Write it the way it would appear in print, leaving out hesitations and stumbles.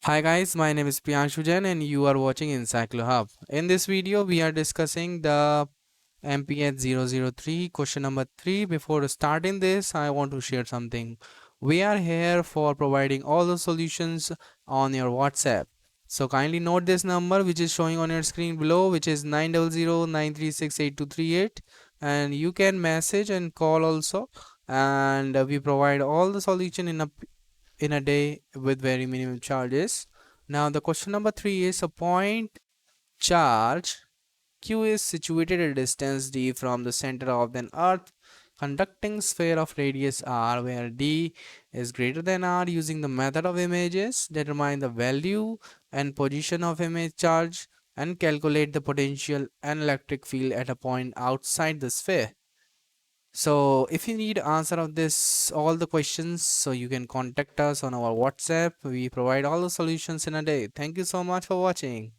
Hi guys, my name is Priyanshu Jain and you are watching Encyclo Hub. In this video, we are discussing the MPH 003 question number 3. Before starting this, I want to share something. We are here for providing all the solutions on your WhatsApp. So kindly note this number which is showing on your screen below, which is 900-936-8238, and you can message and call also, and we provide all the solution in a day with very minimum charges. Now the question number 3 is a point charge Q is situated at a distance d from the center of an earth conducting sphere of radius r, where d is greater than r. Using the method of images, determine the value and position of image charge and calculate the potential and electric field at a point outside the sphere. So if you need answer of this all the questions, so you can contact us on our WhatsApp. We provide all the solutions in a day. Thank you so much for watching.